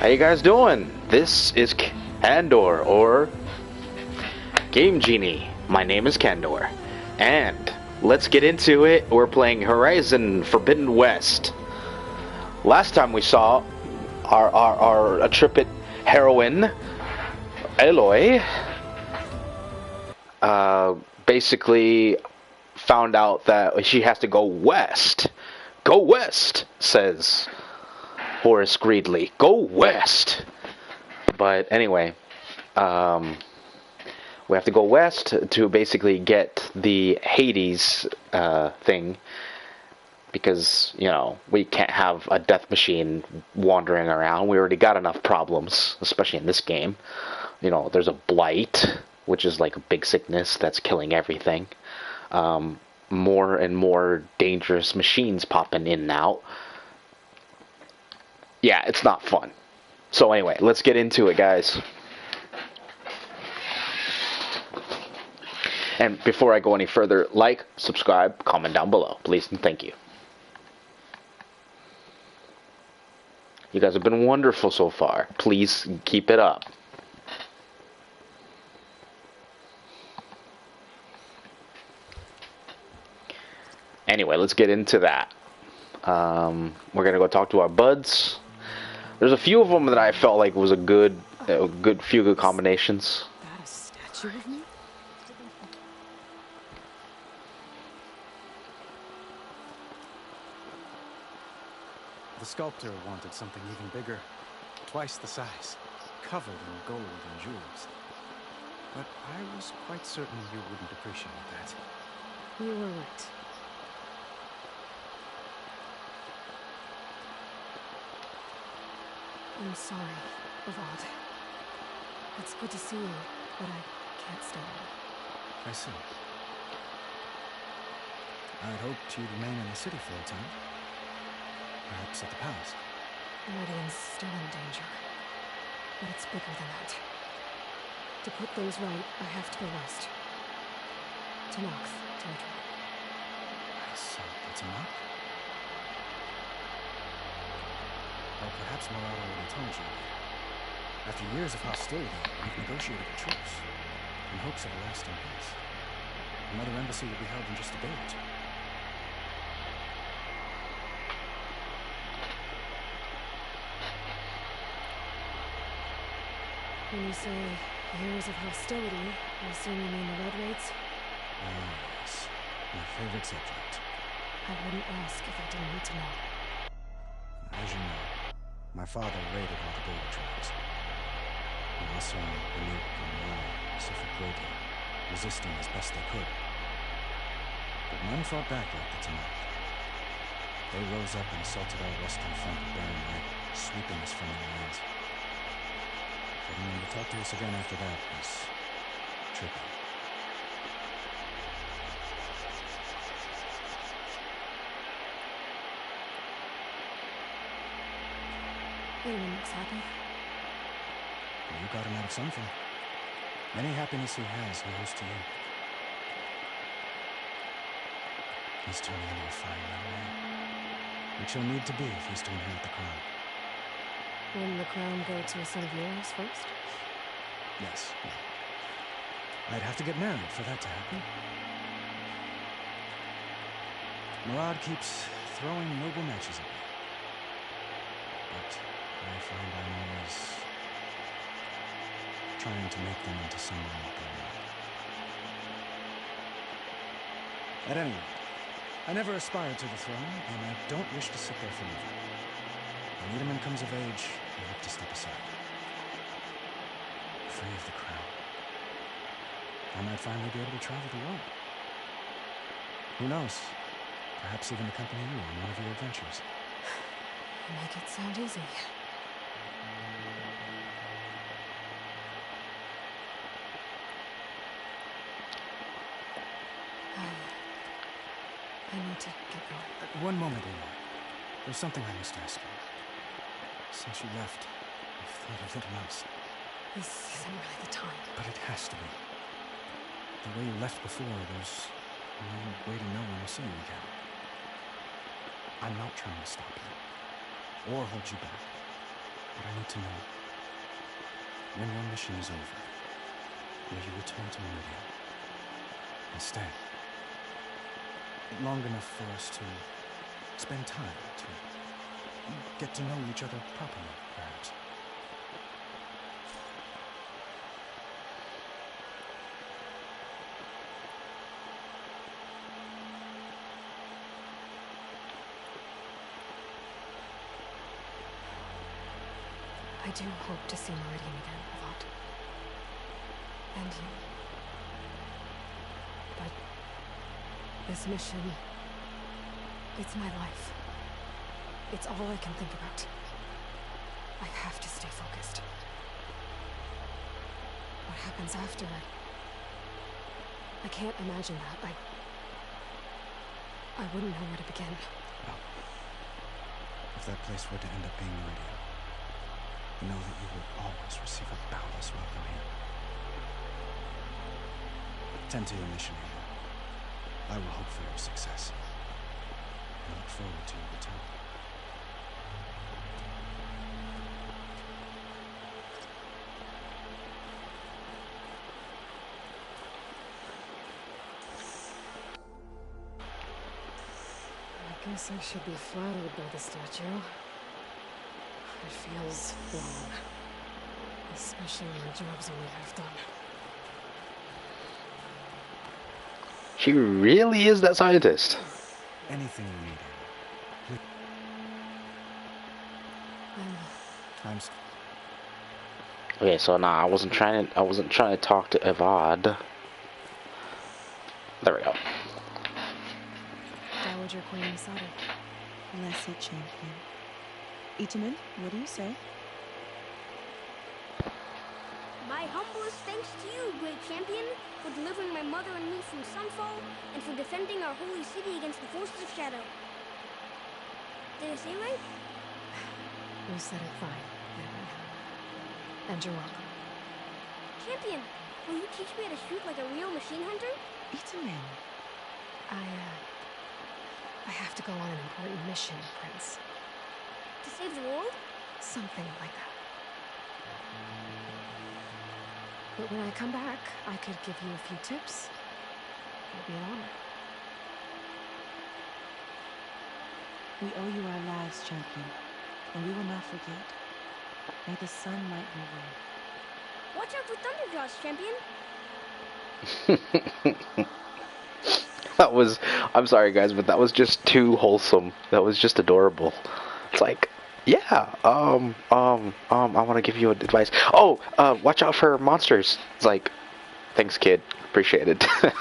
How you guys doing? This is Candor, or Game Genie. My name is Candor. And let's get into it. We're playing Horizon Forbidden West. Last time we saw our intrepid heroine, Aloy, basically found out that she has to go west. Go west, says Horace Greedley. Go west. But anyway, we have to go west to basically get the Hades thing, because, you know, we can't have a death machine wandering around. We already got enough problems, especially in this game. You know, there's a blight, which is like a big sickness that's killing everything. More and more dangerous machines popping in and out. Yeah, it's not fun. So anyway, let's get into it, guys. And before I go any further, like, subscribe, comment down below, please, and thank you. You guys have been wonderful so far. Please keep it up. Anyway, let's get into that. We're gonna go talk to our buds. There's a few of them that I felt like was a few good combinations. That a statue of me? The sculptor wanted something even bigger, twice the size, covered in gold and jewels. But I was quite certain you wouldn't appreciate that. You were right. I'm sorry, Avad. It's good to see you, but I can't stay on. I see. I'd hoped you'd remain in the city for a time. Perhaps at the palace. Meridian's still in danger, but it's bigger than that. To put things right, I have to go west. To Nox territory. It's a map? Or perhaps Marad already told you. After years of hostility, we've negotiated a truce, in hopes of a lasting peace. Another embassy will be held in just a day or two. When you say years of hostility, I assume you mean the Red Raids? Yes, my favorite subject. I wouldn't ask if I didn't need to know. As you know, my father raided all the gold tribes. Nassau, Banuk, and Moral suffered greatly, resisting as best they could. But none fought back like the Tanakh. They rose up and assaulted our western flank of Barren Light, sweeping us from their lands. Getting them to talk to us again after that was tricky. Anyone looks happy? You got him out of something. Any happiness he has, he owes to you. He's turning into a fine young man, which he'll need to be if he's to inherit the crown. Wouldn't the crown go to a son of yours first? Yes. I'd have to get married for that to happen. Marad keeps throwing noble matches at me. But I find I'm always trying to make them into someone that they're not. At any rate, I never aspired to the throne, and I don't wish to sit there forever. When Edaman comes of age, I hope to step aside. Free of the crown. I might finally be able to travel the world. Who knows? Perhaps even accompany you on one of your adventures. You make it sound easy. I need to get going. One moment, Aloy. There's something I must ask you. Since you left, I've thought of little else. This isn't really the time. But it has to be. The way you left before, there's no way to know when you'll see you again. I'm not trying to stop you, or hold you back. But I need to know, when your mission is over, will you return to Meridian and stay? Long enough for us to spend time, to get to know each other properly, perhaps. I do hope to see Meridian again, Avad. And you. But this mission, it's my life. It's all I can think about. I have to stay focused. What happens after? I can't imagine that. I wouldn't know where to begin. Well, if that place were to end up being Meridian, know that you will always receive a boundless welcome here. Tend to your mission, Ava. I will hope for your success. I look forward to your return. I guess I should be flattered by the statue. It feels long, especially when the job's only half done. She really is that scientist. Anything you need, Ava. Time's... Okay, so now I wasn't trying to talk to Avad. There we go. Dowager Queen Misada. Blessed champion. Itamen, what do you say? My humblest thanks to you, great champion, for delivering my mother and me from Sunfall, and for defending our holy city against the forces of Shadow. Did I say right? You said it fine, Aaron. And you're welcome. Champion, will you teach me how to shoot like a real machine hunter? Itamen. I have to go on an important mission, Prince. To save the world? Something like that. But when I come back, I could give you a few tips. It'll be an honor. We owe you our lives, champion, and we will not forget. May the sun light your way. Watch out for Thunderjaws, champion. That was, I'm sorry guys, but that was just too wholesome. That was just adorable. It's like, yeah, I want to give you advice. Oh, watch out for monsters. It's like, thanks kid, appreciate it. We're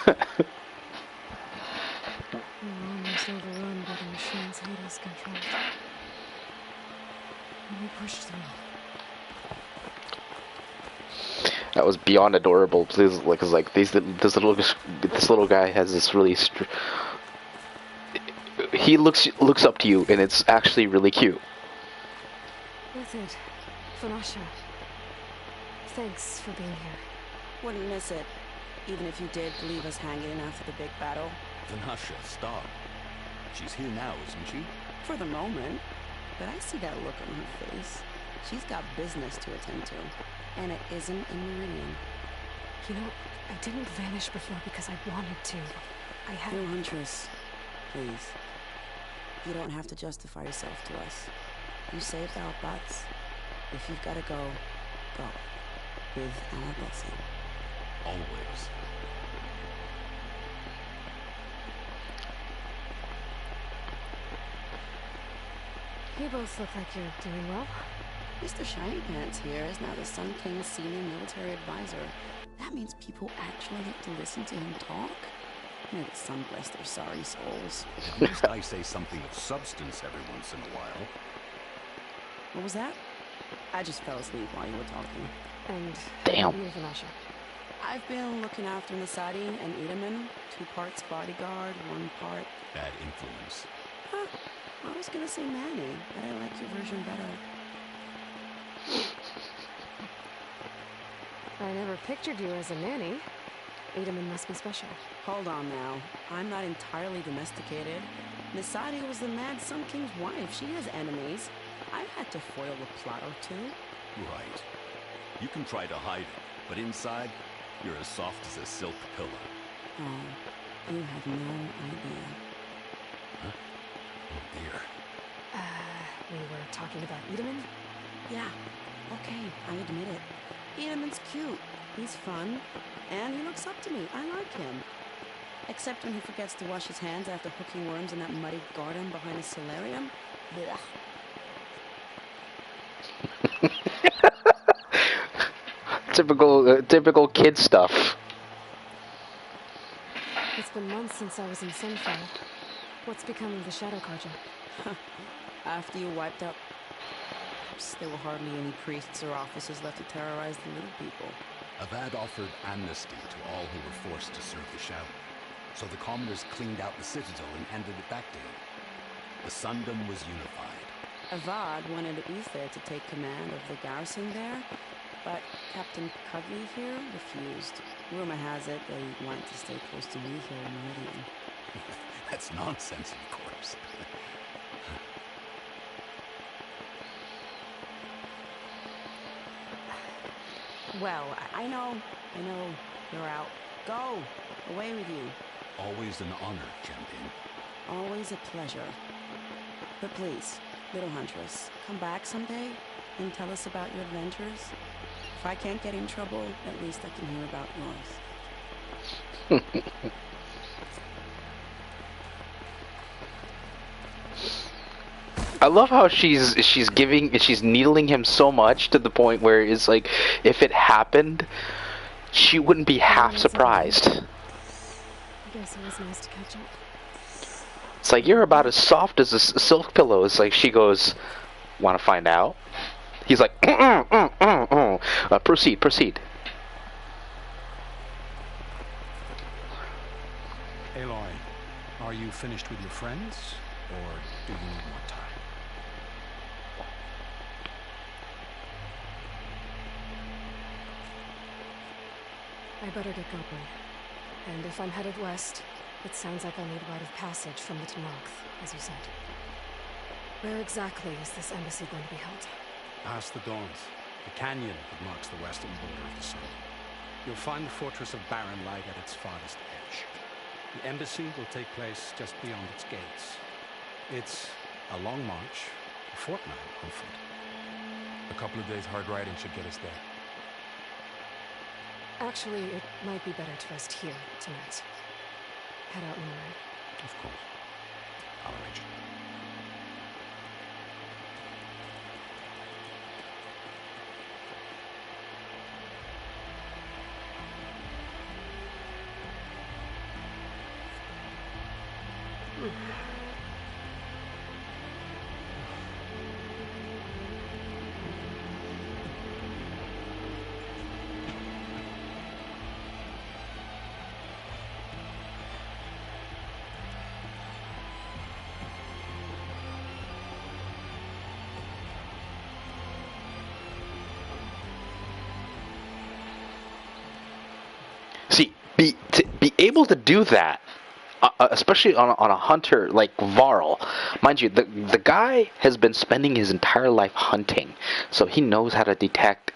almost overrun by the machine's Hades control. Let me push through. That was beyond adorable. Please, like this little guy has this really. He looks up to you, and it's actually really cute. With it, Vanasha. Thanks for being here. Wouldn't miss it, even if you did leave us hanging after the big battle. Vanasha, stop. She's here now, isn't she? For the moment. But I see that look on her face. She's got business to attend to. And it isn't in Meridian. You know, I didn't vanish before because I wanted to. I had... Dear Huntress, please. You don't have to justify yourself to us. You saved our butts. If you've got to go, go. With our blessing. Always. You both look like you're doing well. Mr. Shiny Pants here is now the Sun King's senior military advisor. That means people actually get to listen to him talk? May the sun bless their sorry souls. At least I say something of substance every once in a while. What was that? I just fell asleep while you were talking. And Damn. you, Vanasha. I've been looking after Misadi and Itamen. 2 parts bodyguard, 1 part... Bad influence. Huh. I was gonna say Manny, but I like your version better. I never pictured you as a nanny. Itamen must be special. Hold on now. I'm not entirely domesticated. Misadi was the Mad Sun King's wife. She has enemies. I had to foil a plot or two. Right. You can try to hide it, but inside, you're as soft as a silk pillow. Oh, you have no idea. Huh? Oh dear. We were talking about Edaman? Yeah, okay, I admit it. Edaman's cute. He's fun. And he looks up to me. I like him. Except when he forgets to wash his hands after hooking worms in that muddy garden behind his solarium. Blech. Typical kid stuff. It's been months since I was in Sunfall. What's become of the Shadow Carja? After you wiped out, there were hardly any priests or officers left to terrorize the little people. Avad offered amnesty to all who were forced to serve the Shadow. So the commoners cleaned out the citadel and handed it back to him. The Sundom was unified. Avad wanted Uther to take command of the garrison there, but Captain Cuddly here refused. Rumor has it they wanted to stay close to me here in Meridian. That's nonsense, of course. Well, I know you're out. Go! Away with you. Always an honor, champion. Always a pleasure. But please, little huntress, come back someday and tell us about your adventures. If I can't get in trouble, at least I can hear about yours. I love how she's needling him so much to the point where it's like, if it happened, she wouldn't be half surprised. I guess it was nice to catch up. It's like, you're about as soft as a silk pillow. It's like, she goes, want to find out? He's like, proceed. Aloy, are you finished with your friends, or do you need more time? I better get going. And if I'm headed west, it sounds like I'll need rite of passage from the Tenakth, as you said. Where exactly is this embassy going to be held? Past the Dawns, the canyon that marks the western border of the sun. You'll find the fortress of Barren Light at its farthest edge. The embassy will take place just beyond its gates. It's a long march, a fortnight on foot. A couple of days hard riding should get us there. Actually, it might be better to rest here tonight. Head out in the morning. Of course. I'll arrange it. See, to be able to do that, especially on a hunter like Varl, mind you, the guy has been spending his entire life hunting, so he knows how to detect,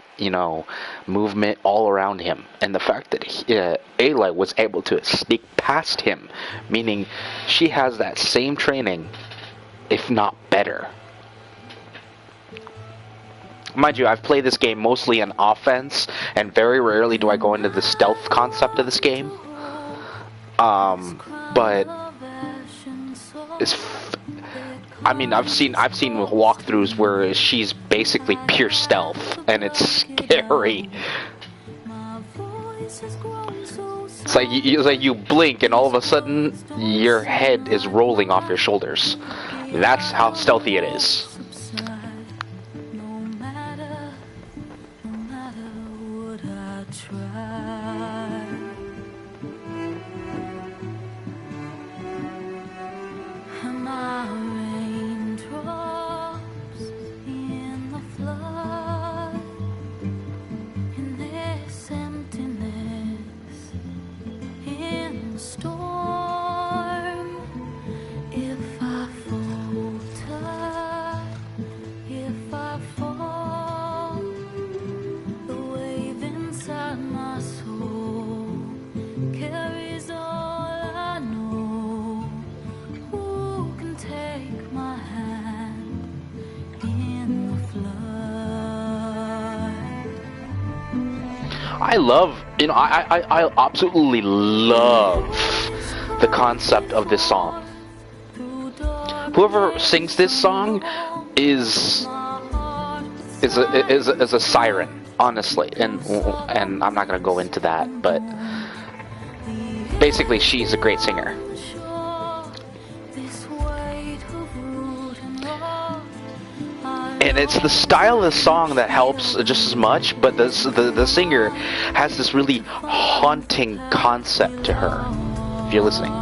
movement all around him. And the fact that Aloy was able to sneak past him, meaning she has that same training, if not better. Mind you, I've played this game mostly on offense, and very rarely do I go into the stealth concept of this game. But I've seen walkthroughs where she's basically pure stealth, and it's scary. It's like you blink, and all of a sudden your head is rolling off your shoulders. That's how stealthy it is. I love, I absolutely love the concept of this song. Whoever sings this song is a siren, honestly, and I'm not gonna go into that, but basically she's a great singer. And it's the style of the song that helps just as much, but the singer has this really haunting concept to her, if you're listening.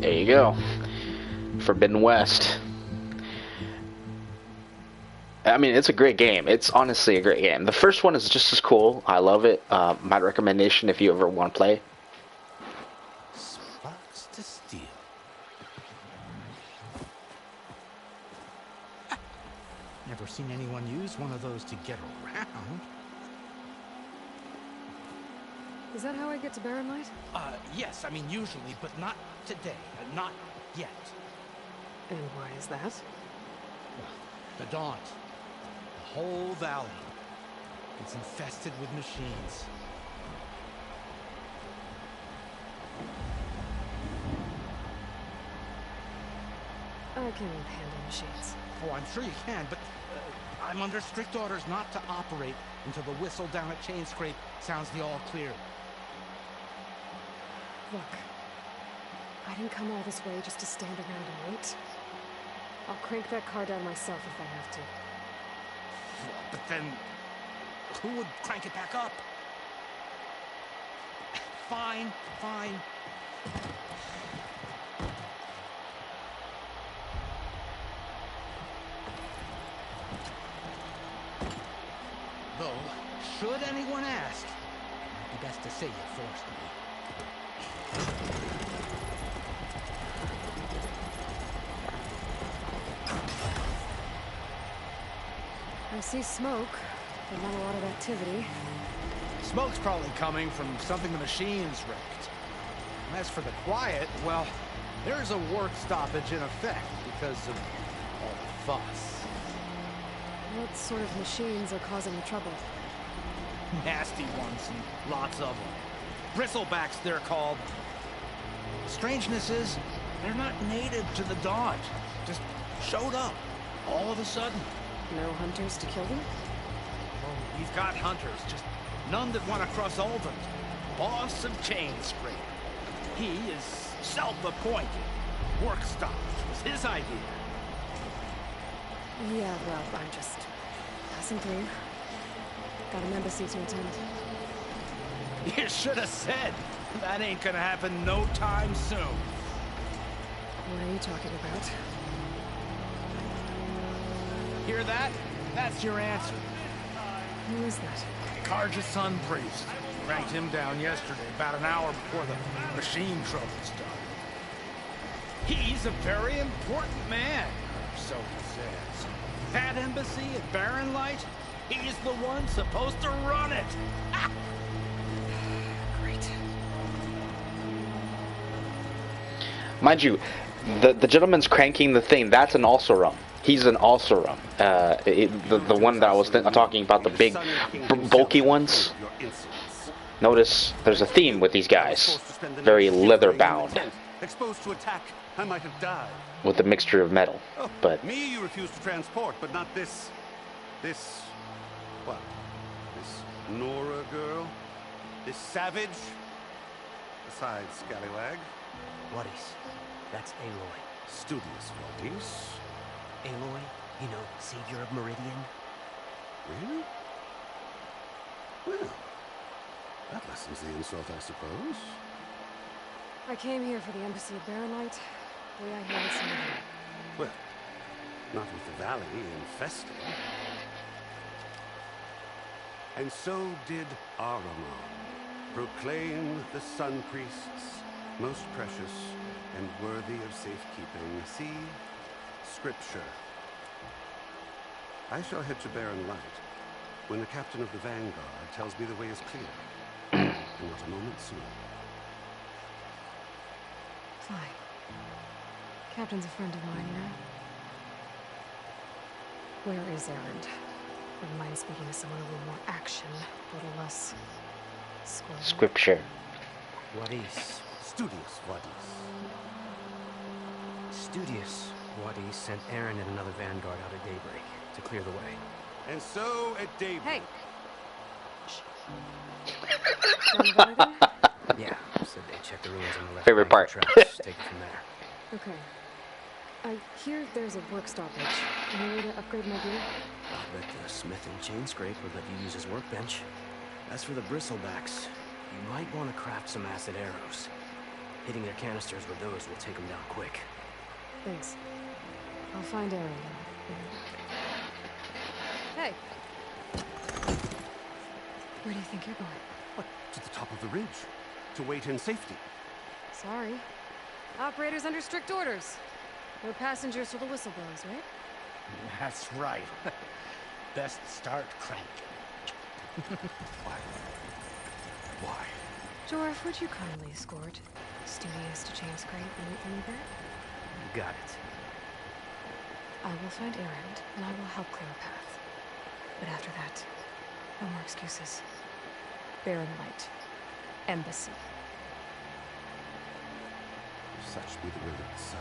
There you go. Forbidden West. I mean, it's a great game. It's honestly a great game. The first one is just as cool. I love it. My recommendation if you ever want to play. Sparks to steel. Never seen anyone use one of those to get around. Is that how I get to Barren Light? Yes, I mean usually, but not today. Not yet. And why is that? The Daunt. The whole valley. It's infested with machines. I can handle machines. Oh, I'm sure you can, but I'm under strict orders not to operate until the whistle down at Chain Scrape sounds the all clear. Look, I didn't come all this way just to stand around and wait. I'll crank that car down myself if I have to. But then, who would crank it back up? Fine, fine. Though, should anyone ask, it might be best to say you forced me. I see smoke, but not a lot of activity. Smoke's probably coming from something the machines wrecked. And as for the quiet, well, there's a work stoppage in effect because of all the fuss. What sort of machines are causing the trouble? Nasty ones and lots of them. Bristlebacks, they're called. Strangeness is, they're not native to the Daunt. Just showed up, all of a sudden. No hunters to kill them? Oh, we've got hunters, just none that want to cross Ulvund. Boss of Chain Scrape. He is self-appointed. Work stoppage was his idea. Yeah, well, I'm just passing through. Got an embassy to attend. You should have said. That ain't gonna happen no time soon. What are you talking about? Hear that? That's your answer. Who is that? Karja's son priest. Cranked him down yesterday, about an hour before the machine trouble started. He's a very important man, so he says. That embassy at Barren Light, he's the one supposed to run it. Great. Mind you, the gentleman's cranking the thing. That's an Alcerum. He's an Alcerum. The one that I was talking about, the big, bulky ones. Notice there's a theme with these guys. Very leather-bound. Exposed to attack, I might have died. With a mixture of metal. But Me you refuse to transport, but not this... This... What? This Nora girl? This savage? aside, scallywag. What is? That's Aloy. Studious Wadis. Aloy, you know, savior of Meridian. Really? Well, that lessens the insult, I suppose. I came here for the embassy of Baronlight. The way I hear it's moving. Well, not with the valley infested. And so did Ahriman, proclaim the Sun Priests most precious and worthy of safekeeping. See, Scripture. I shall head to Barren Light when the captain of the Vanguard tells me the way is clear. And not a moment sooner. Fine. Captain's a friend of mine, you know? Where is Erend? Wouldn't mind speaking to someone a little more action, a little less squirrel. Scripture. What is? Studious Wadis. Studious Wadis sent Aaron and another Vanguard out at daybreak to clear the way. And so at daybreak. Hey! Done with everything? Yeah, said they checked the ruins on the left. Favorite part. Tracks. Take it from there. Okay. I hear there's a work stoppage. Any way to upgrade my gear? I'll bet the smith and chain scrape would let you use his workbench. As for the bristlebacks, you might want to craft some acid arrows. Hitting their canisters with those will take them down quick. Thanks. I'll find Aaron. Hey! Where do you think you're going? What, to the top of the ridge? To wait in safety? Sorry. Operator's under strict orders. No passengers till the whistle blows, right? That's right. Best start cranking. Why? Jorf, would you kindly escort Studious to Chain Scrape and Ember? You got it. I will find Erend, and I will help clear a path. But after that, no more excuses. Barren Light. Embassy. Such be the will of the sun.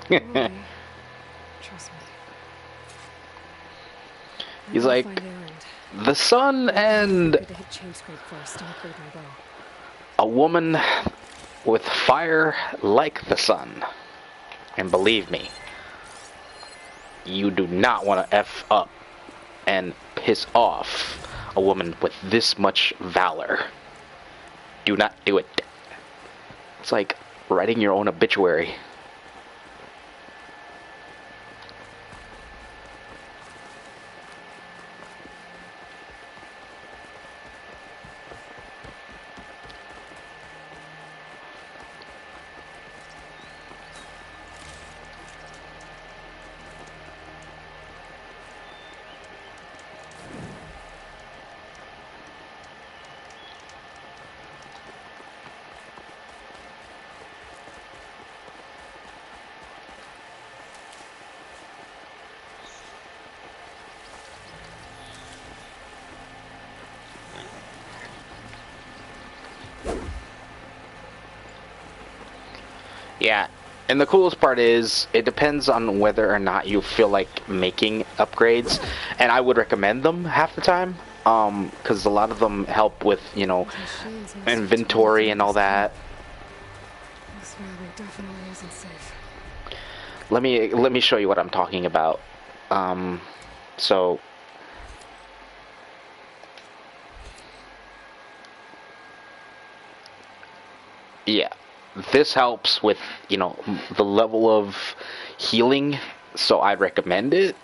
Really? Trust me. I He's will like, find Erend. the sun and I to hit Chain Scrape first and upgrade my bow. a woman with fire like the sun. And believe me, you do not want to F up and piss off a woman with this much valor. Do not do it. It's like writing your own obituary. Yeah, and the coolest part is, it depends on whether or not you feel like making upgrades, and I would recommend them half the time, because a lot of them help with, you know, inventory and all that. This railway definitely isn't safe. Let me show you what I'm talking about. So yeah, this helps with, you know, the level of healing, so I recommend it.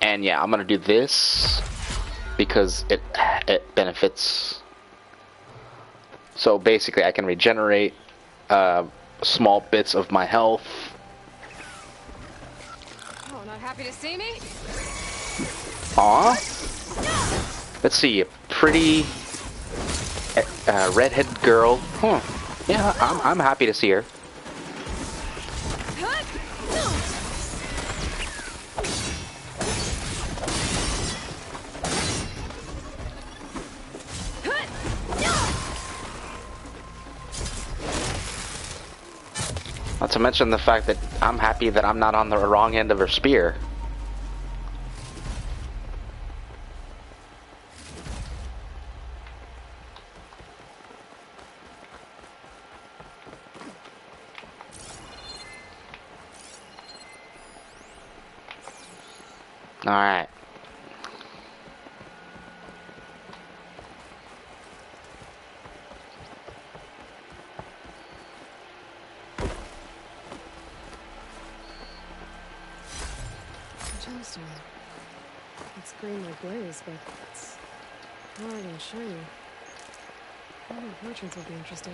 And yeah, I'm gonna do this because it benefits. So basically I can regenerate small bits of my health. Oh, not happy to see me? Aw. Let's see, a pretty redheaded girl. Huh. Yeah, I'm happy to see her. Not to mention the fact that I'm happy that I'm not on the wrong end of her spear. Alright. Gemstone. It's green like glaze, but it's hard and shiny. I think merchants will be interested.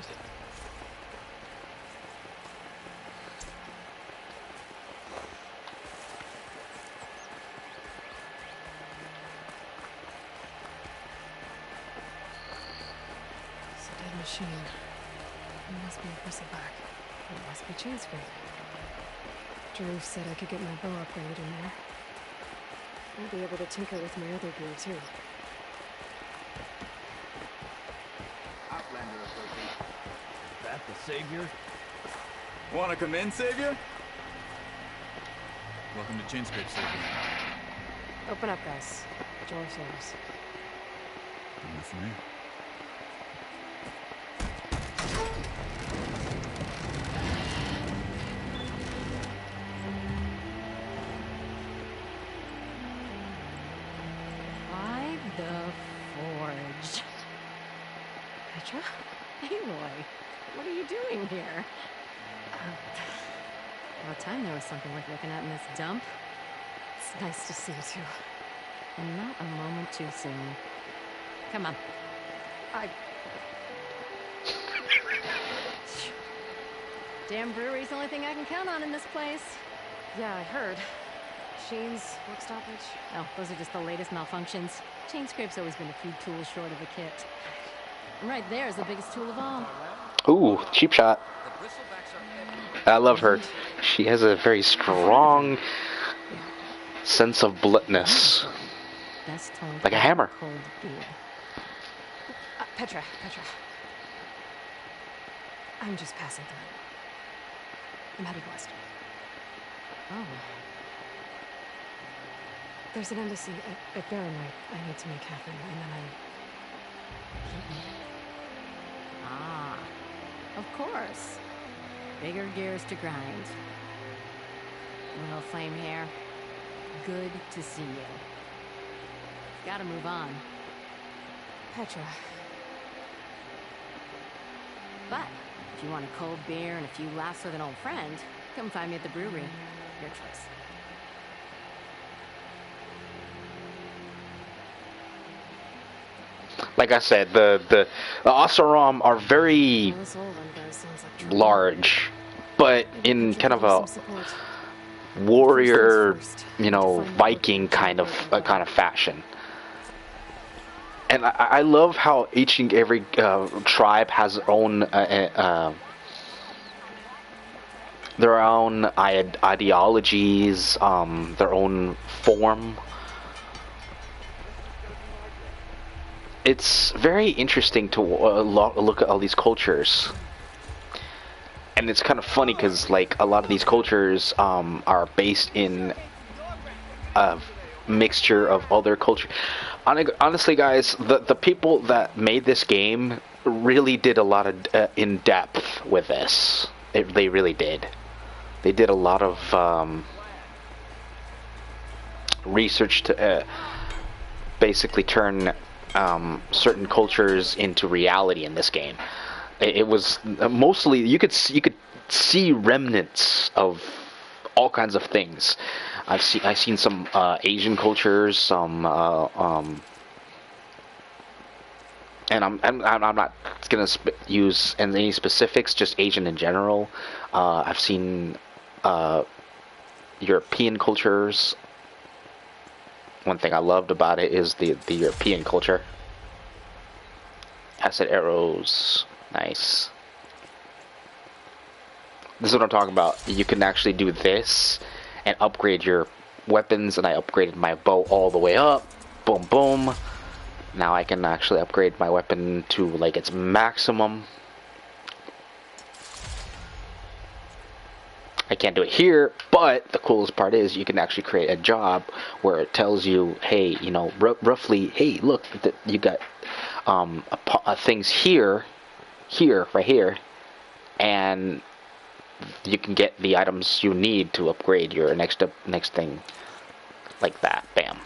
It's a dead machine. It must be a bristleback. It must be Chainscrape. Drew said I could get my bow upgrade in there. I'll be able to tinker with my other gear, too. Outlander Association. Is that the Savior? Wanna come in, Savior? Welcome to Chainscrape, Savior. Open up, guys. Door floors. Enough for me. By the Forge. Petra? Aloy, what are you doing here? About time there was something worth looking at in this dump. It's nice to see you, too. And not a moment too soon. Come on. Damn brewery's the only thing I can count on in this place. Yeah, I heard. Shane's work stoppage. Oh, those are just the latest malfunctions. Chainscrape's always been a few tools short of a kit. And right there is the biggest tool of all. Ooh, cheap shot. I love her. She has a very strong sense of bluntness. Best told Like a hammer. cold beer. Petra. I'm just passing through. I'm headed west. Oh. There's an embassy at Baronite. I need to meet Catherine, and then Ah, of course. Bigger gears to grind. Well, Flame Hair, good to see you. Gotta move on. Petra. But if you want a cold beer and a few laughs with an old friend, come find me at the brewery. Your choice. Like I said, the Oseram are very This old one guy sounds like trouble. large, but in kind of Some a support. warrior, First, you know, Viking kind of fashion. And I love how each and every tribe has their own ideologies, their own form. It's very interesting to look at all these cultures. And it's kind of funny because, like, a lot of these cultures are based in a mixture of other cultures. Honestly, guys, the people that made this game really did a lot of in-depth with this. They really did. They did a lot of research to basically turn certain cultures into reality in this game. It was mostly you could see remnants of all kinds of things. I've seen some Asian cultures, some and I'm not gonna use any specifics, just Asian in general. I've seen European cultures. One thing I loved about it is the European culture. Acid arrows, nice. This is what I'm talking about. You can actually do this and upgrade your weapons, and I upgraded my bow all the way up. Boom, boom. Now I can actually upgrade my weapon to like its maximum. I can't do it here, but the coolest part is you can actually create a job where it tells you, hey, you know, roughly, hey, look, you got things here, right here, and you can get the items you need to upgrade your next thing. Like that. Bam.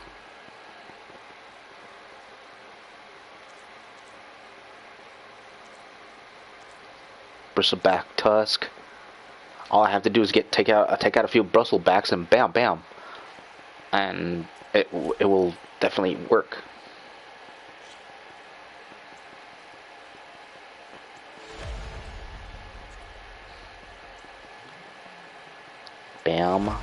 Bristleback tusk. All I have to do is take out a few bristlebacks and bam, bam, and it will definitely work. Bam.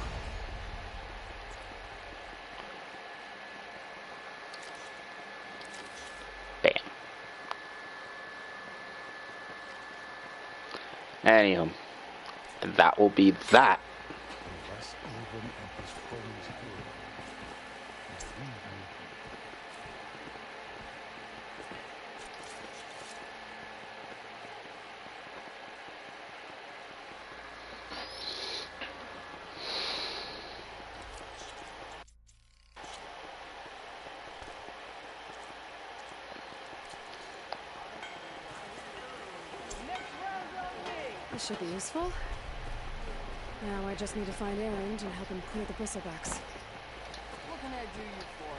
Bam. Anywho, that will be that. This should be useful. Now I just need to find Aaron and help him clear the bristlebacks. What can I do you for?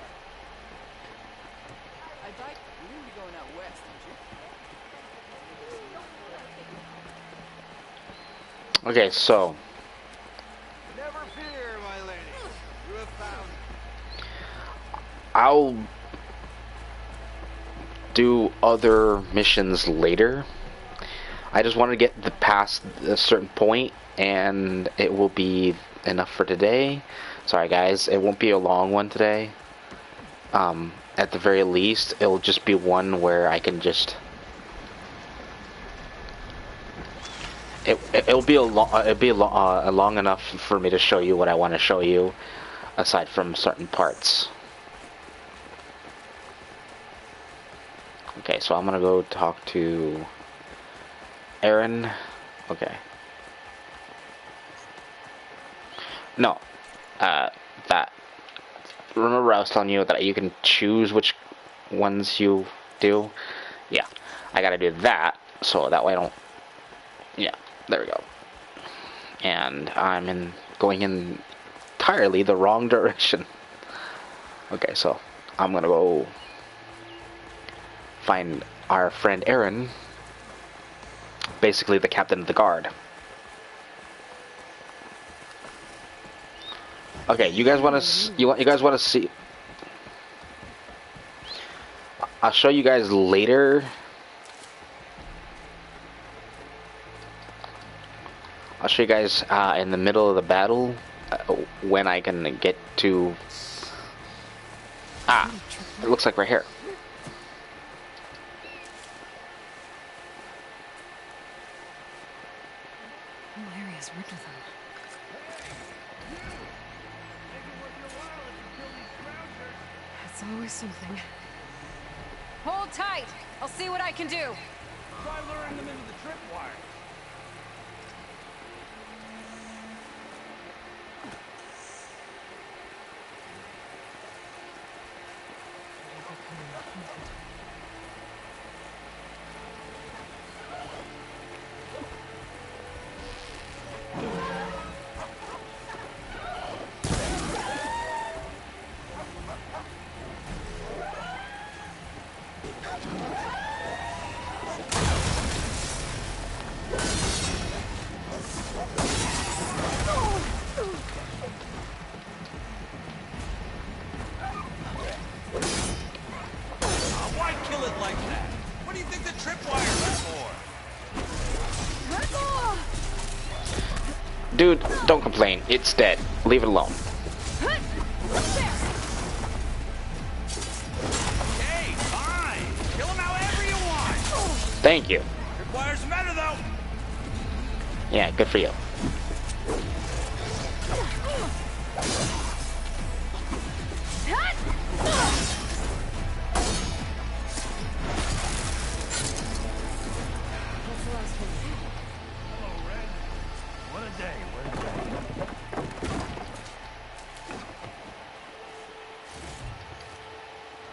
I thought you didn't be going out west, did you? Okay, so Never fear, my lady. You have found I'll do other missions later. I just wanted to get past a certain point, and it will be enough for today. Sorry guys, it won't be a long one today. At the very least, it'll just be one where I can just... It'll be long enough for me to show you what I want to show you, aside from certain parts. Okay, so I'm gonna go talk to Aaron. Okay. No. That. Remember I was telling you that you can choose which ones you do? Yeah. I gotta do that, so that way I don't... Yeah, there we go. And I'm going in entirely the wrong direction. Okay, so I'm gonna go find our friend Aaron, basically the captain of the guard. Okay, you guys want to you guys want to see? I'll show you guys later. I'll show you guys in the middle of the battle when I can get to. It looks like right here. Hilarious worked with him. It's always something. Hold tight. I'll see what I can do. Try luring them into the tripwire. Why kill it like that? What do you think the tripwire is for? Dude, don't complain. It's dead. Leave it alone. Okay, fine. Kill him however you want. Thank you. Tripwire's better though. Yeah, good for you. Hello, Red. What a day, what a day.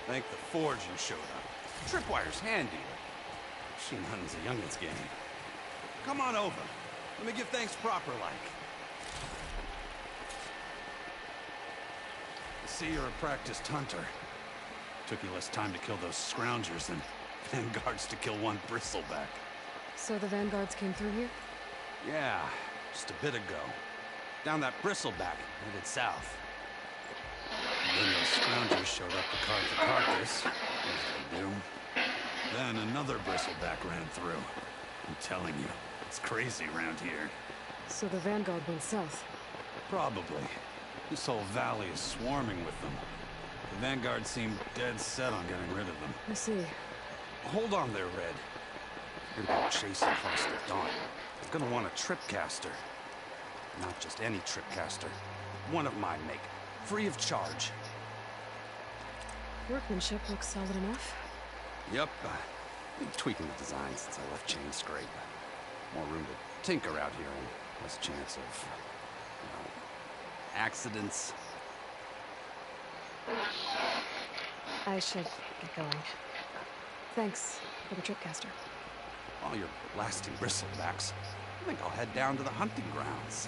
Thank the Forge you showed up. Tripwire's handy. Machine hunting's a youngin's game. Come on over. Let me give thanks proper like. See, you're a practiced hunter. Took you less time to kill those scroungers than vanguards to kill one bristleback. So the vanguards came through here? Yeah, just a bit ago. Down that bristleback, headed south. And then those scroungers showed up to carve the carcass, as they do. Then another bristleback ran through. I'm telling you, it's crazy around here. So the vanguard went south? Probably. This whole valley is swarming with them. The vanguard seemed dead set on getting rid of them. I see. Hold on there, Red. You're gonna go chasing across the dawn. You're gonna want a tripcaster. Not just any tripcaster. One of my make. Free of charge. Workmanship looks solid enough. Yep. Been tweaking the design since I left Chain Scrape. More room to tinker out here and less chance of, you know, accidents. I should get going. Thanks for the tripcaster. While you're blasting bristlebacks, I think I'll head down to the hunting grounds.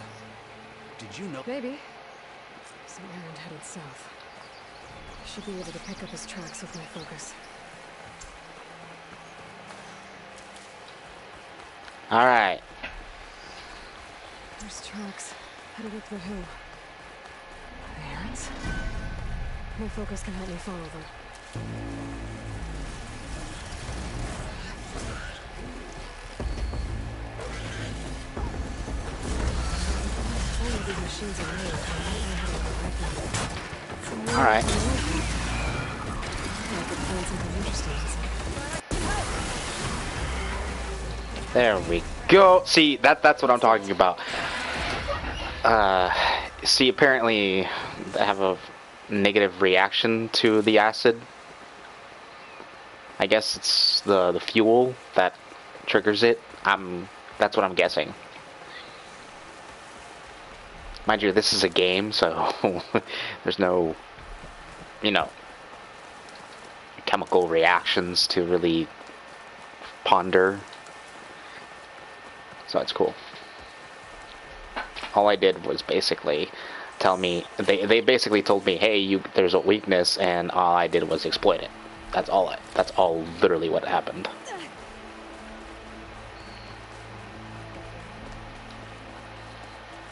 Did you know— Maybe. Some errand headed south. Should be able to pick up his tracks with my focus. Alright. There's tracks headed up the hill. Are they errands? My focus can help me follow them. All of these machines are new. I might know how to operate them. Alright. I could find something interesting inside. There we go. See, that's what I'm talking about. See, apparently I have a negative reaction to the acid. I guess it's the fuel that triggers it. That's what I'm guessing. Mind you, this is a game, so there's no, you know, chemical reactions to really ponder. So that's cool. All I did was basically tell me, they basically told me, hey, there's a weakness, and all I did was exploit it. That's all literally what happened.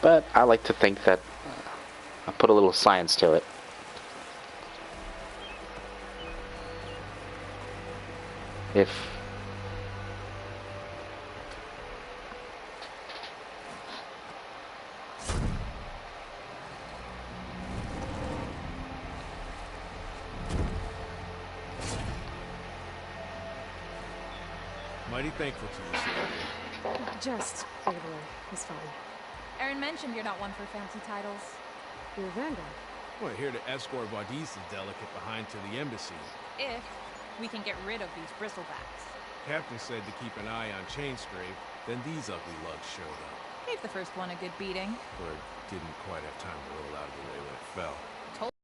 But I like to think that I put a little science to it. If Mighty thankful to you, Sylvia. Just Aloy is fine. Aaron mentioned you're not one for fancy titles. You're a vanguard. We're here to escort Vardis' delegate behind to the embassy. If we can get rid of these bristlebacks. Captain said to keep an eye on Chain Scrape, then these ugly lugs showed up. Gave the first one a good beating. But didn't quite have time to roll out of the way when it fell. Told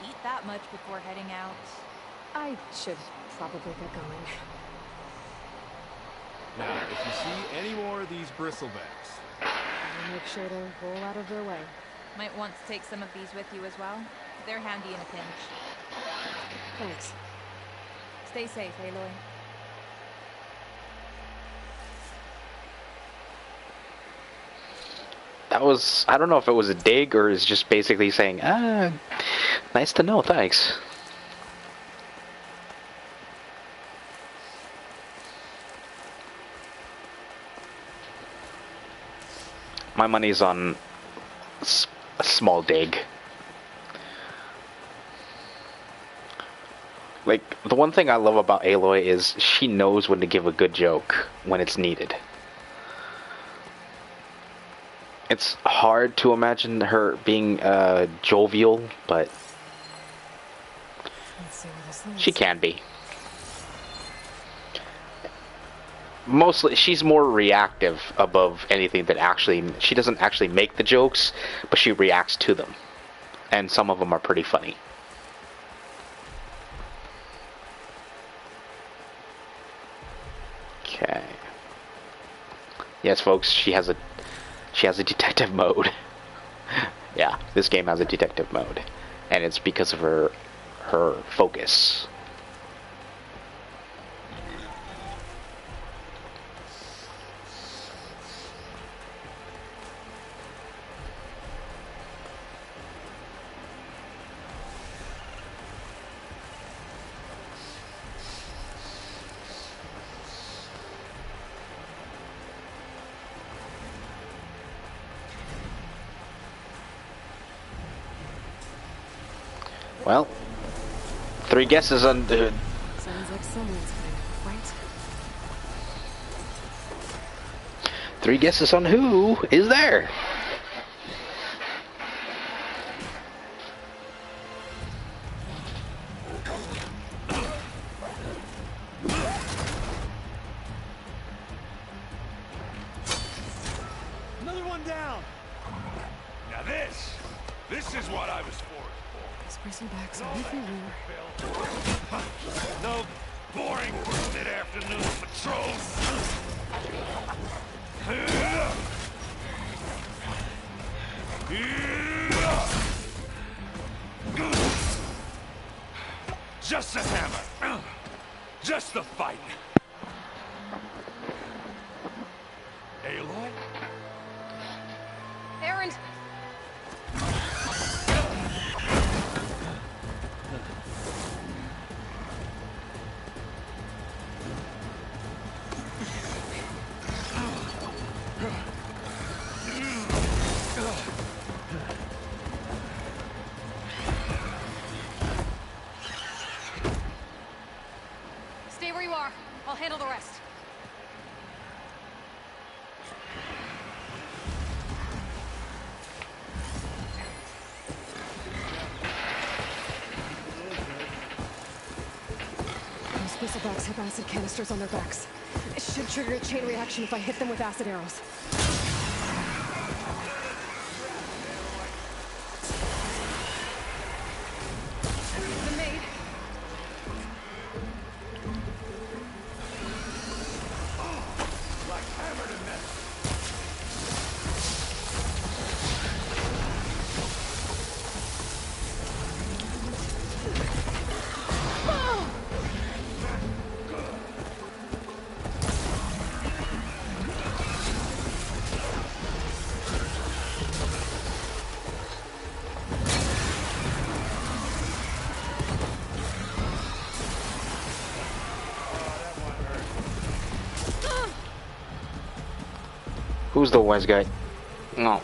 eat that much before heading out. I should probably get going. Now, if you see any more of these bristlebacks, I'll make sure to roll out of their way. Might want to take some of these with you as well. They're handy in a pinch. Thanks. Stay safe, Aloy. that was, I don't know if it was a dig or is just basically saying, nice to know, thanks. My money's on a small dig. Like, the one thing I love about Aloy is she knows when to give a good joke when it's needed. It's hard to imagine her being jovial, but she can be. Mostly, she's more reactive above anything that actually, she doesn't actually make the jokes, but she reacts to them. And some of them are pretty funny. Okay. Yes, folks, she has a detective mode. Yeah, this game has a detective mode. and it's because of her focus. Well, 3 guesses on the... Sounds like someone's coming, right? 3 guesses on who is there. Another one down. Now this is what I was for. These bristlebacks are everywhere. No boring mid-afternoon patrols. Just the hammer. Just the fight. Aloy? Erend! Stay where you are. I'll handle the rest. Those bristlebacks have acid canisters on their backs. It should trigger a chain reaction if I hit them with acid arrows. The maid. Like hammered and metal. Who's the wise guy? No.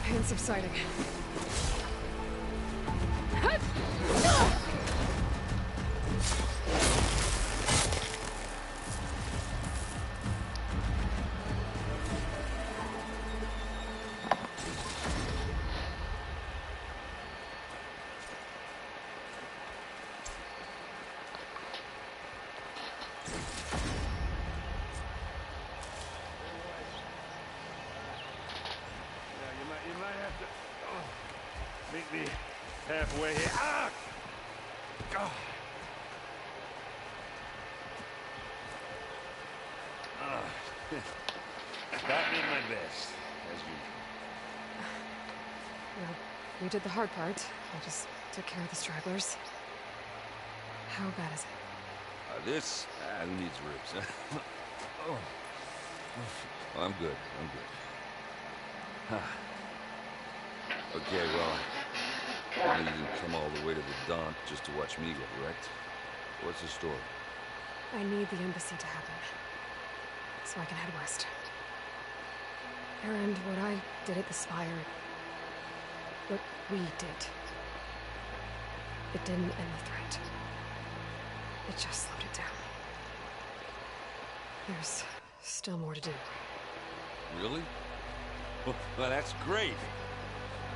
Pain subsiding. You might have to meet me halfway here. Ah! Oh. Batting in my best, as usual. Well, you did the hard part. I just took care of the stragglers. How bad is it? This who needs ribs? Oh. I'm good. Okay, well, I know you didn't come all the way to the dump just to watch me get wrecked. What's the story? I need the embassy to happen, so I can head west. Erend, what I did at the Spire, what we did, it didn't end the threat. It just slowed it down. There's still more to do. Really? Well, that's great.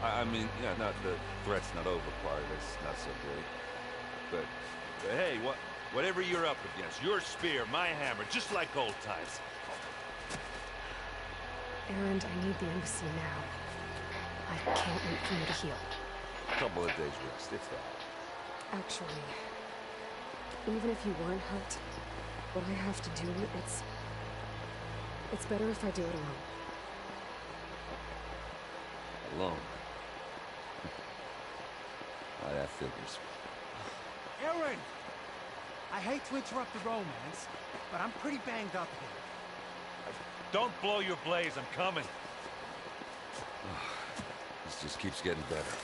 I mean, yeah, not the threat's not over part. That's not so great. But hey, whatever you're up against, your spear, my hammer, just like old times. Erend, I need the embassy now. I can't wait for you to heal. A couple of days rest, if that. Actually, even if you weren't hurt, what I have to do, it's better if I do it alone. Alone? That figures. Aaron! I hate to interrupt the romance, but I'm pretty banged up here. Don't blow your blaze, I'm coming. This just keeps getting better.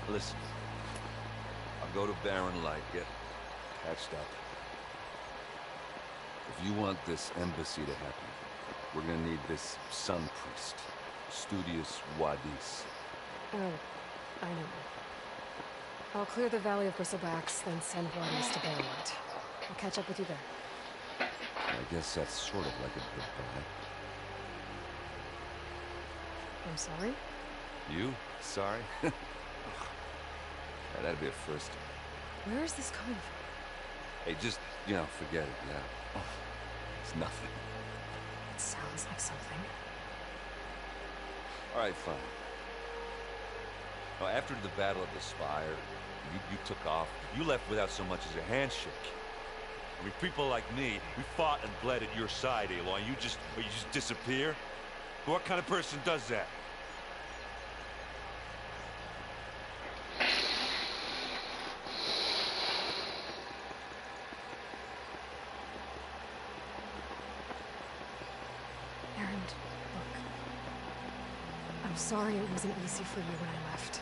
Listen, I'll go to Barren Light, get patched up. If you want this embassy to happen, we're gonna need this sun priest, Studius Wadis. Oh, I know. I'll clear the Valley of Bristlebacks, then send Wadis to Barren Light. I'll catch up with you there. I guess that's sort of like a goodbye. I'm sorry? You? Sorry? Yeah, that'd be a first. Where is this coming from? Hey, just, forget it, yeah. It's nothing. It sounds like something. All right, fine. Well, after the Battle of the Spire, you took off. You left without so much as a handshake. I mean, people like me, we fought and bled at your side, Aloy. You just disappear? What kind of person does that? Aaron, look. I'm sorry it wasn't easy for you when I left.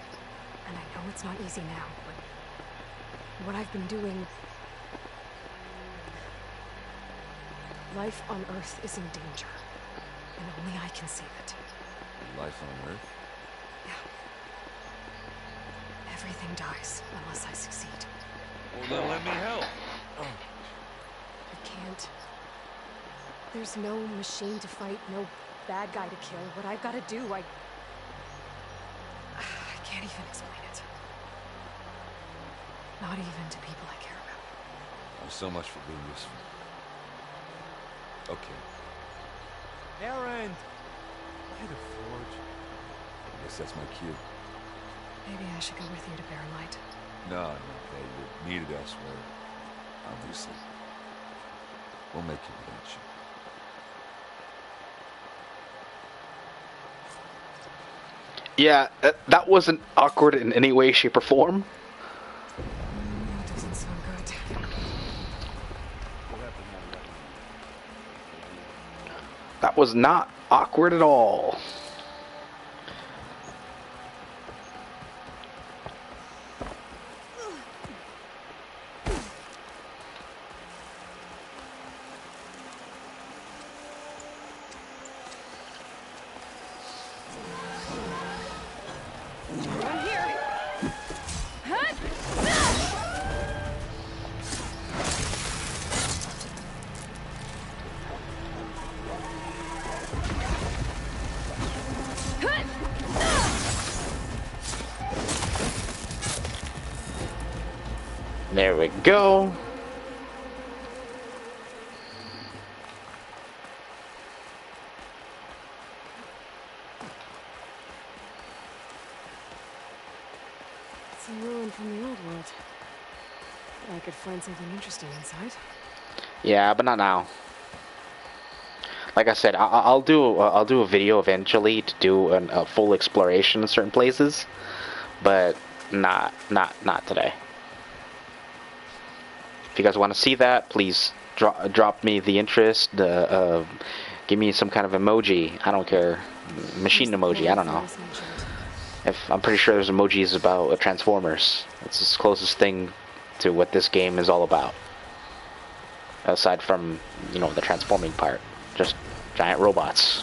And I know it's not easy now, but what I've been doing... Life on Earth is in danger. And only I can save it. Life on Earth? Yeah. Everything dies unless I succeed. Well, then let me help. I can't. There's no machine to fight, no bad guy to kill. What I've got to do, I can't even explain it. Not even to people I care about. Oh, so much for being useful. Okay. Aaron! By the forge. I guess that's my cue. Maybe I should go with you to Barren Light. No, you're needed elsewhere. Obviously. We'll make it without you. Yeah, that wasn't awkward in any way, shape, or form. That doesn't sound good. That was not awkward at all. There we go. It's a ruin from the old world. But I could find something interesting inside. Yeah, but not now. Like I said, I'll do a video eventually to do a full exploration in certain places, but not today. If you guys want to see that, please drop me the interest. Give me some kind of emoji. I don't care. Machine emoji. I don't know. I'm pretty sure there's emojis about Transformers. It's the closest thing to what this game is all about. Aside from, the transforming part. Just giant robots.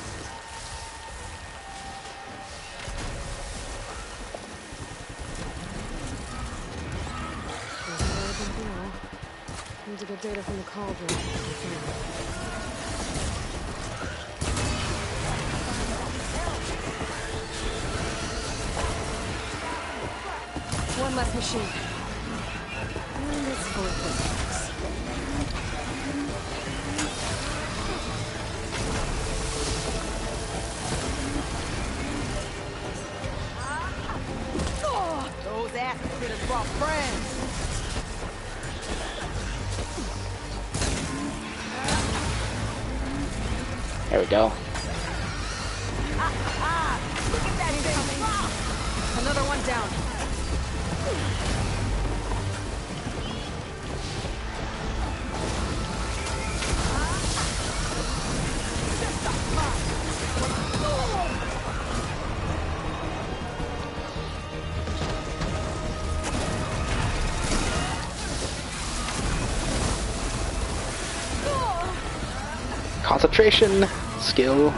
Need to get data from the cauldron. One less machine. And it's full of footsteps. Those Kid has brought friends. There we go. Look at that thing. Another one down. Concentration, skill.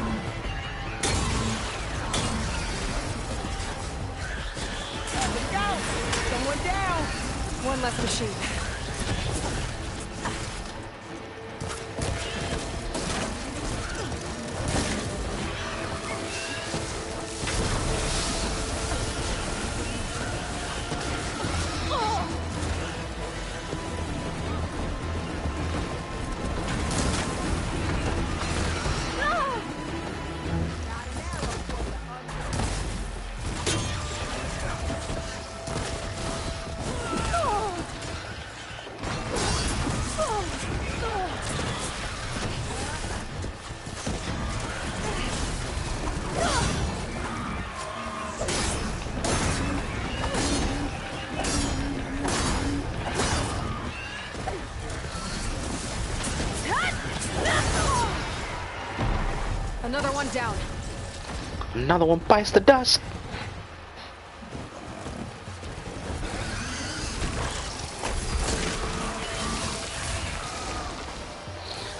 Someone down. One left machine. Another one down. Another one bites the dust.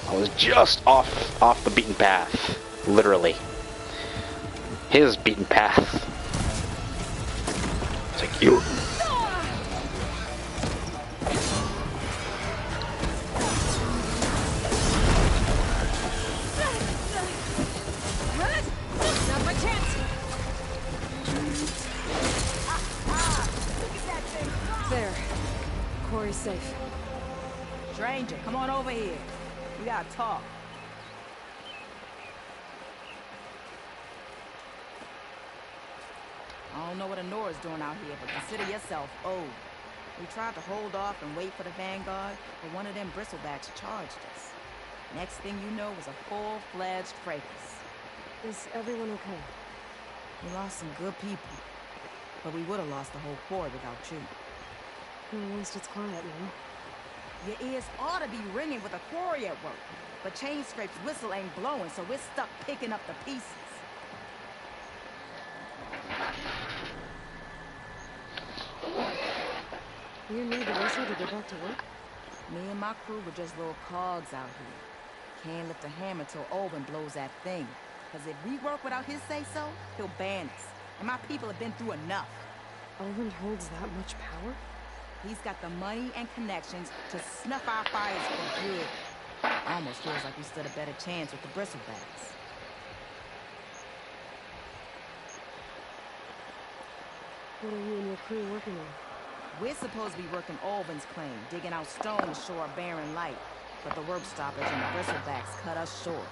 I was just off the beaten path, literally. His beaten path. It's like you. Now's my chance. There. Corey's safe. Stranger, come on over here. We gotta talk. I don't know what Honora's doing out here, but consider yourself owed. We tried to hold off and wait for the Vanguard, but one of them bristlebacks charged us. Next thing you know was a full-fledged fracas. Is everyone okay? We lost some good people, but we would have lost the whole Corps without you. Well, at least it's quiet now. Your ears ought to be ringing with a quarry at work, but Chainscrape's whistle ain't blowing, so we're stuck picking up the pieces. You need the whistle to get back to work? Me and my crew were just little cogs out here. Can't lift a hammer till Olvin blows that thing. Because if we work without his say-so, he'll ban us. And my people have been through enough. Olvin holds that much power? He's got the money and connections to snuff our fires for good. Almost feels like we stood a better chance with the bristlebacks. What are you and your crew working on? We're supposed to be working Olvin's claim, digging out stone to show our barren light. But the work stoppage and the bristlebacks cut us short.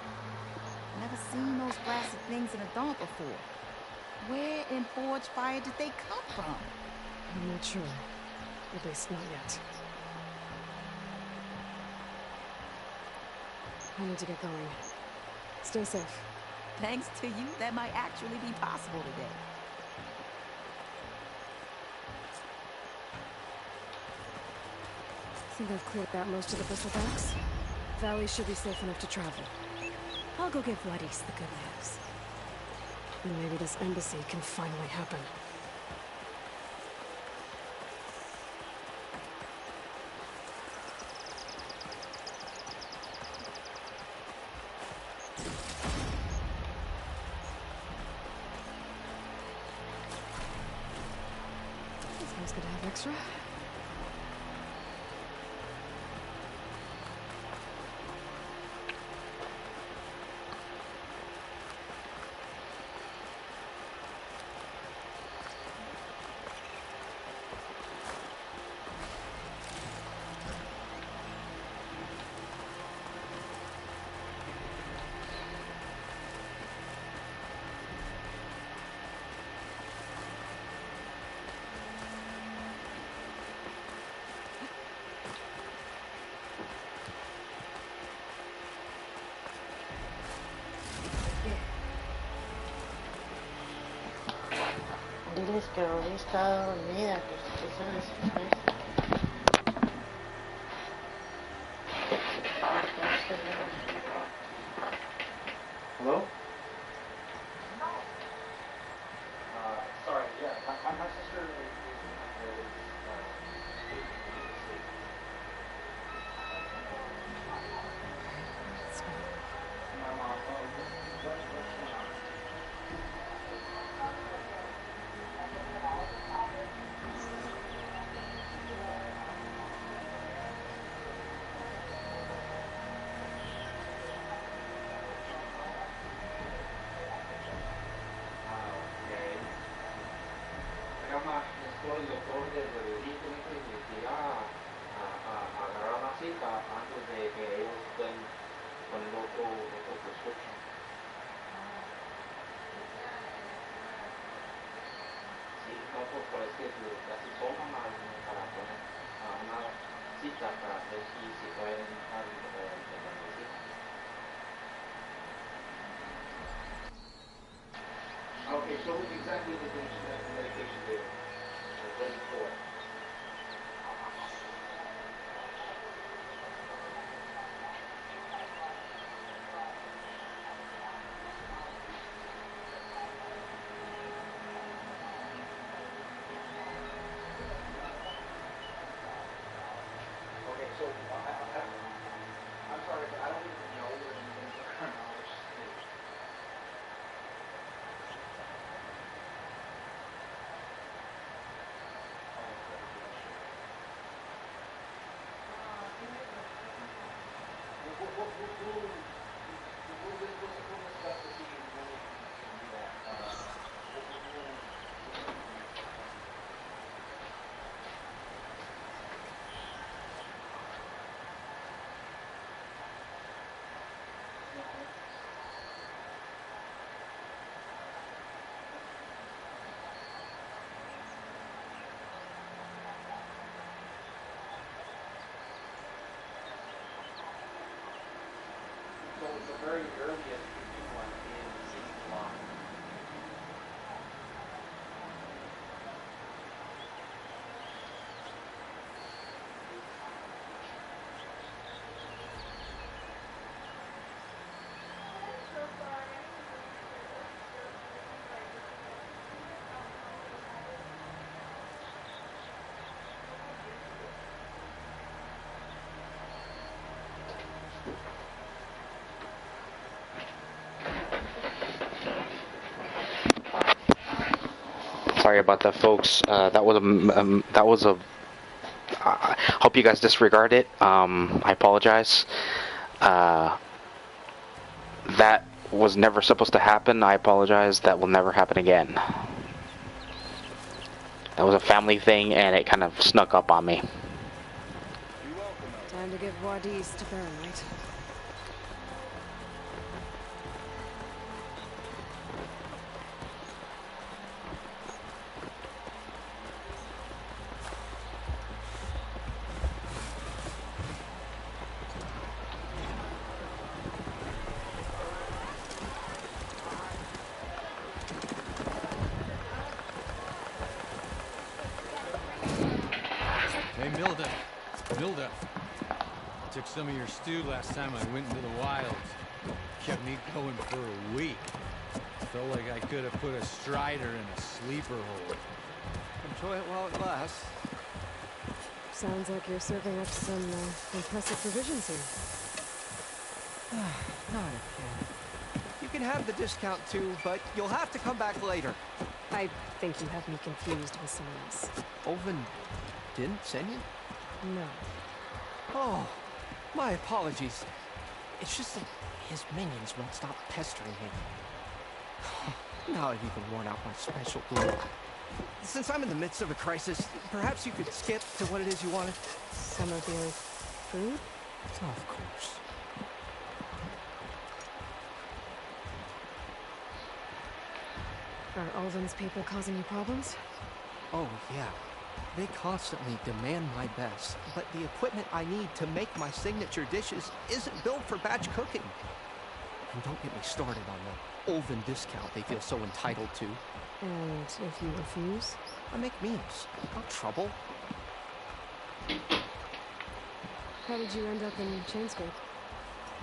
Never seen those blasted things in a dump before. Where in Forge Fire did they come from? I'm not sure. At least not yet. I need to get going. Stay safe. Thanks to you, that might actually be possible today. I think I've cleared out most of the bristlebacks. Valley should be safe enough to travel. I'll go give Wadis the good news. And maybe this embassy can finally happen. This guy's gonna have extra. misiles que terroristas, olvídate, eso no existe. Hello? Sorry, yeah, my sister is antes de que ellos den con el otro prescription. Sí, no, pues es que casi toman para poner una cita para ver si pueden dejar de la medicina. Okay, so exactly the medication they are ready for. So, I'm sorry, but I don't even know where the chronology is. So the very earliest we do one is 6 o'clock. Sorry about that, folks. That was a. I hope you guys disregard it. I apologize. That was never supposed to happen. I apologize. That will never happen again. That was a family thing, and it kind of snuck up on me. Time to give Wadis to burn, right? Hey, Milda. I took some of your stew last time I went into the wilds. Kept me going for a week. Felt like I could have put a strider in a sleeper hole. Enjoy it while it lasts. Sounds like you're serving up some impressive provisions here. Not again. You can have the discount too, but you'll have to come back later. I think you have me confused with someone else. Olvin didn't send you? No. Oh, my apologies. It's just that his minions won't stop pestering him. Now I've even worn out my special glue. Since I'm in the midst of a crisis, perhaps you could skip to what it is you wanted? Some of your food? Of course. Are Ulvin's people causing you problems? Oh, yeah. They constantly demand my best, but the equipment I need to make my signature dishes isn't built for batch cooking. And don't get me started on the Olven discount they feel so entitled to. And if you refuse? I make meals. No trouble. How did you end up in Chainscape?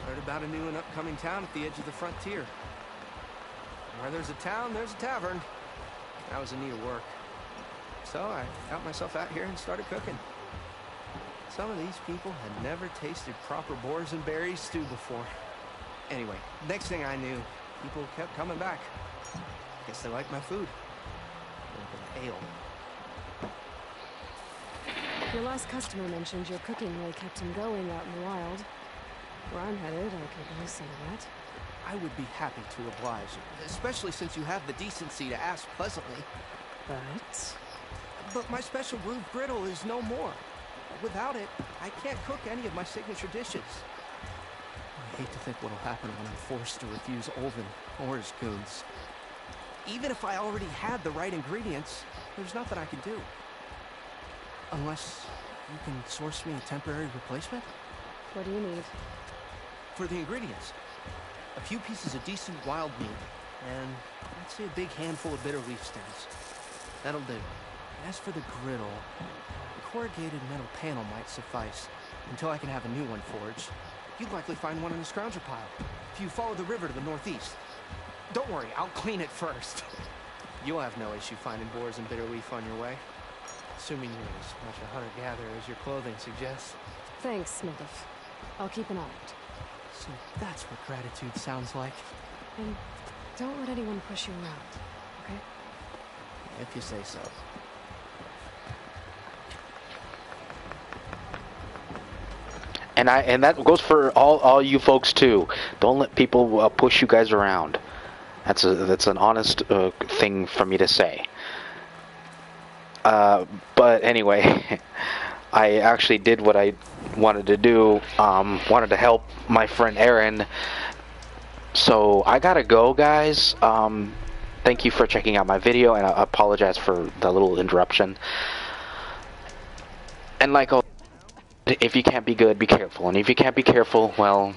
Heard about a new and upcoming town at the edge of the frontier. Where there's a town, there's a tavern. I was in need of work. So I got myself out here and started cooking. Some of these people had never tasted proper boars and berries stew before. Anyway, next thing I knew, people kept coming back. Guess they liked my food. Like an ale. Your last customer mentioned your cooking really kept him going out in the wild. Where I'm headed, I could use some of that. I would be happy to oblige, especially since you have the decency to ask pleasantly. But my special brewed griddle is no more. Without it, I can't cook any of my signature dishes. I hate to think what'll happen when I'm forced to refuse Olven or his goons. Even if I already had the right ingredients, there's nothing I can do. Unless you can source me a temporary replacement? What do you need? For the ingredients. A few pieces of decent wild meat, and I'd say a big handful of bitter leaf stems. That'll do. As for the griddle, a corrugated metal panel might suffice, until I can have a new one forged. You'd likely find one in the scrounger pile, if you follow the river to the northeast. Don't worry, I'll clean it first. You'll have no issue finding boars and bitter leaf on your way. Assuming you're as much a hunter-gatherer as your clothing suggests. Thanks, Smith. I'll keep an eye out. So that's what gratitude sounds like. And don't let anyone push you around, okay? If you say so. And that goes for all you folks too. Don't let people push you guys around. That's an honest thing for me to say. But anyway, I actually did what I wanted to do. Wanted to help my friend Aaron. So I gotta go, guys. Thank you for checking out my video, and I apologize for the little interruption. And like, if you can't be good, be careful. And if you can't be careful, well,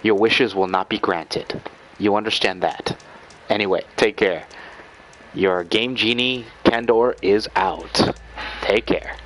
your wishes will not be granted. You understand that. Anyway, take care. Your Game Genie Candor is out. Take care.